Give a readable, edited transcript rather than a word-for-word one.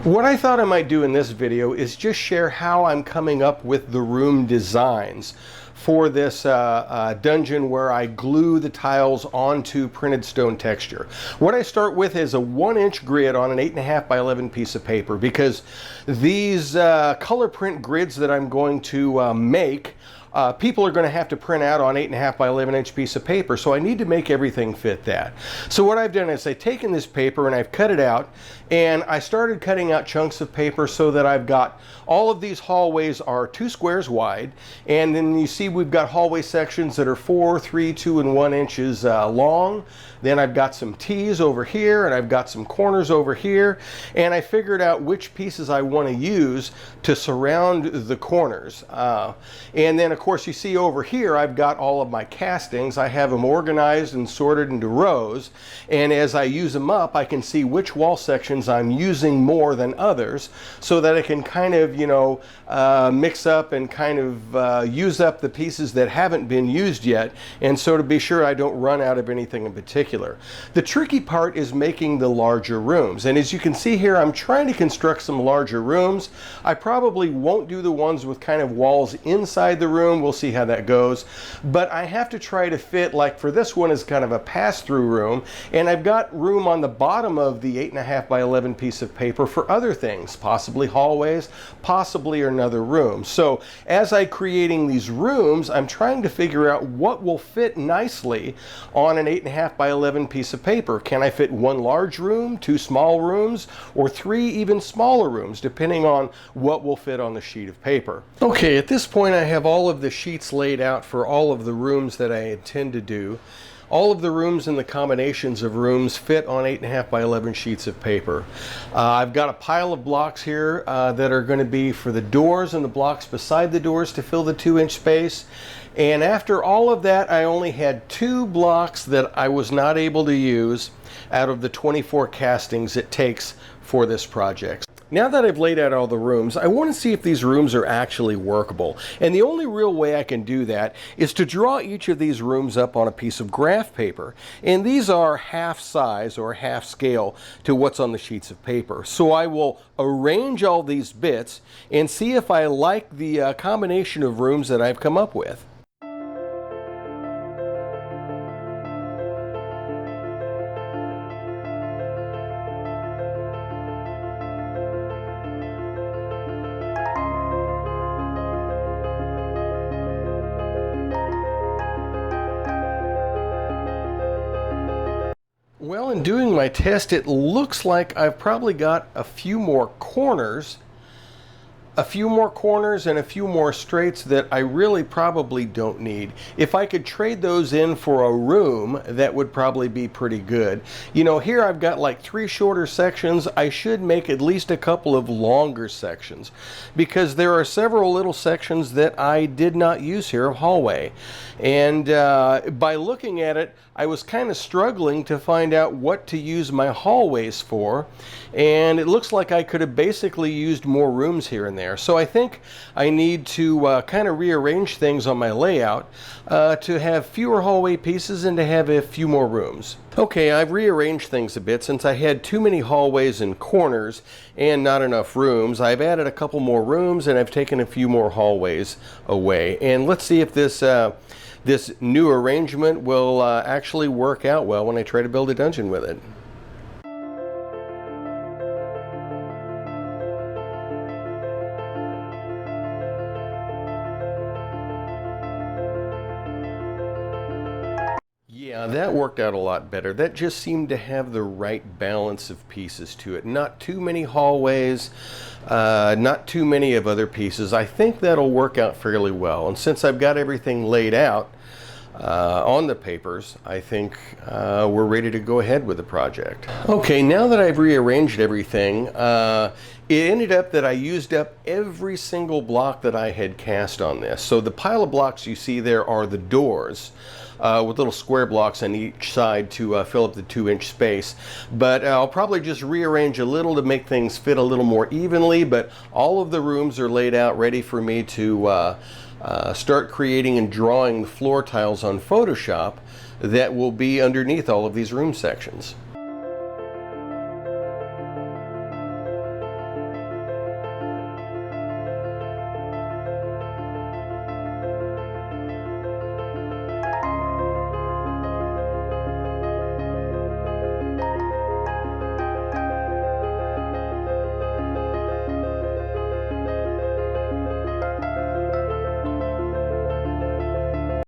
What I thought I might do in this video is just share how I'm coming up with the room designs for this dungeon where I glue the tiles onto printed stone texture. What I start with is a 1-inch grid on an 8.5 by 11 piece of paper, because these color print grids that I'm going to make, people are going to have to print out on 8.5 by 11-inch piece of paper, so I need to make everything fit that. So what I've done is I've taken this paper and I've cut it out, and I started cutting out chunks of paper so that I've got all of these hallways are 2 squares wide, and then you see we've got hallway sections that are 4, 3, 2, and 1 inches long. Then I've got some T's over here, and I've got some corners over here, and I figured out which pieces I want to use to surround the corners. And then of course you see over here I've got all of my castings. I have them organized and sorted into rows, and as I use them up I can see which wall sections I'm using more than others, so that I can kind of, you know, mix up and kind of use up the pieces that haven't been used yet, and so to be sure I don't run out of anything in particular. The tricky part is making the larger rooms, and as you can see here I'm trying to construct some larger rooms. I probably won't do the ones with kind of walls inside the room. We'll see how that goes, but I have to try to fit, like for this one is kind of a pass-through room, and I've got room on the bottom of the 8.5 by 11 piece of paper for other things, possibly hallways, possibly another room. So as I'm creating these rooms, I'm trying to figure out what will fit nicely on an 8.5 by 11 piece of paper. Can I fit 1 large room, 2 small rooms, or 3 even smaller rooms, depending on what will fit on the sheet of paper. Okay, at this point I have all of the sheets laid out for all of the rooms that I intend to do. All of the rooms and the combinations of rooms fit on 8.5 by 11 sheets of paper. I've got a pile of blocks here that are going to be for the doors and the blocks beside the doors to fill the 2-inch space. And after all of that, I only had 2 blocks that I was not able to use out of the 24 castings it takes for this project. Now that I've laid out all the rooms, I want to see if these rooms are actually workable. And the only real way I can do that is to draw each of these rooms up on a piece of graph paper. And these are half size or half scale to what's on the sheets of paper. So I will arrange all these bits and see if I like the combination of rooms that I've come up with. Well, in doing my test, it looks like I've probably got a few more corners and a few more straights that I really probably don't need. If I could trade those in for a room, that would probably be pretty good. You know, here I've got like 3 shorter sections. I should make at least a couple of longer sections, because there are several little sections that I did not use here of hallway. And by looking at it, I was kind of struggling to find out what to use my hallways for, and it looks like I could have basically used more rooms here and there. So I think I need to kind of rearrange things on my layout to have fewer hallway pieces and to have a few more rooms. Okay, I've rearranged things a bit since I had too many hallways and corners and not enough rooms. I've added a couple more rooms and I've taken a few more hallways away. And let's see if this this new arrangement will actually work out well when I try to build a dungeon with it. Yeah, that worked out a lot better. That just seemed to have the right balance of pieces to it. Not too many hallways, not too many of other pieces. I think that'll work out fairly well. And since I've got everything laid out on the papers, I think we're ready to go ahead with the project. Okay, now that I've rearranged everything, it ended up that I used up every single block that I had cast on this. So the pile of blocks you see there are the doors, with little square blocks on each side to fill up the 2-inch space. But I'll probably just rearrange a little to make things fit a little more evenly, but all of the rooms are laid out ready for me to start creating and drawing the floor tiles on Photoshop that will be underneath all of these room sections.